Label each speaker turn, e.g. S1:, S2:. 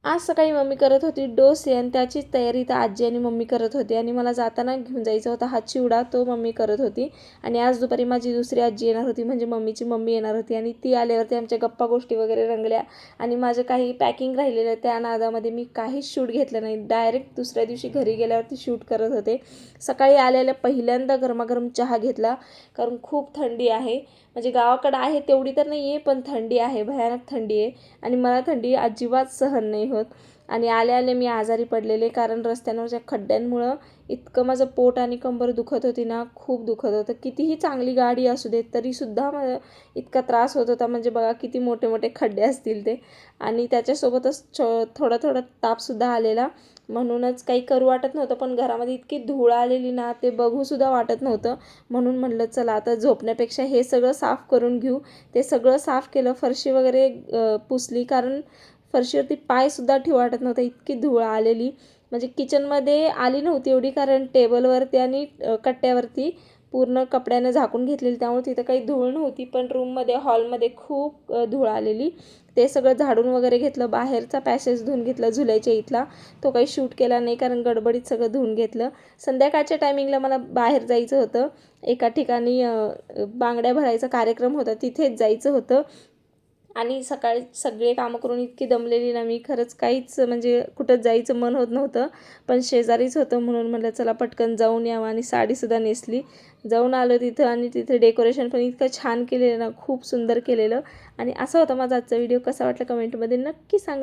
S1: आज सकाळी मम्मी करत होती डोसे आणि त्याचीच तयारी तर आजी आणि मम्मी करत होती आणि मला जाताना घेऊन जायचा होता हा चिवडा, तो मम्मी करत होती. आणि आज दुपारी माझी दुसरी आजी येणार होती, म्हणजे मम्मीची मम्मी येणार होती आणि ती आल्यावरती आमच्या गप्पा गोष्टी वगैरे रंगल्या. आणि माझं काही पॅकिंग राहिलेलं त्या नादामध्ये मी काहीच शूट घेतलं नाही. डायरेक्ट दुसऱ्या दिवशी घरी गेल्यावरती शूट करत होते. सकाळी आल्याला पहिल्यांदा गरमागरम चहा घेतला, कारण खूप थंडी आहे. म्हणजे गावाकडं आहे तेवढी तर नाही आहे, पण थंडी आहे, भयानक थंडी आहे. आणि मला थंडी अजिबात सहन नाही होत. आणि आले आले मी आजारी पडलेले, कारण रस्त्यांवरच्या खड्ड्यांमुळं इतकं माझं पोट आणि कंबर दुखत होती ना, खूप दुखत होतं. कितीही चांगली गाडी असू दे तरीसुद्धा मला इतका त्रास होत होता. म्हणजे बघा किती मोठे मोठे खड्डे असतील ते. आणि त्याच्यासोबतच थोडा थोडा तापसुद्धा आलेला, म्हणूनच काही करू वाटत नव्हतं. पण घरामध्ये इतकी धूळ आलेली ना, ते बघूसुद्धा वाटत नव्हतं. म्हणून म्हटलं चला आता झोपण्यापेक्षा हे सगळं साफ करून घेऊ. ते सगळं साफ केलं, फरशी वगैरे पुसली, कारण फरशीवरती पायसुद्धा ठेवू वाटत नव्हतं, इतकी धूळ आलेली. म्हणजे किचनमध्ये आली नव्हती एवढी, कारण टेबलवरती आणि कट्ट्यावरती पूर्ण कपड्यानं झाकून घेतलेली, त्यामुळे तिथं काही धूळ नव्हती. पण रूममध्ये हॉलमध्ये खूप धूळ आलेली. ते सगळं झाडून वगैरे घेतलं. बाहेरचा पॅसेज धुवून घेतला झुल्याच्या इथला, तो काही शूट केला नाही कारण गडबडीत सगळं धुवून घेतलं. संध्याकाळच्या टायमिंगला मला बाहेर जायचं होतं, एका ठिकाणी बांगड्या भरायचा कार्यक्रम होता, तिथेच जायचं होतं. आणि सकाळी सगळे कामं करून इतकी दमलेली ना मी, खरंच काहीच म्हणजे कुठं जायचं मन होत नव्हतं. पण शेजारीच होतं म्हणून म्हटलं चला पटकन जाऊन यावं, आणि साडीसुद्धा नेसली. जाऊन आलो तिथं, आणि तिथं डेकोरेशन पण इतकं छान केलेलं ना, खूप सुंदर केलेलं. आणि असा होता माझा आजचा व्हिडिओ. कसा वाटला कमेंटमध्ये नक्की सांगा.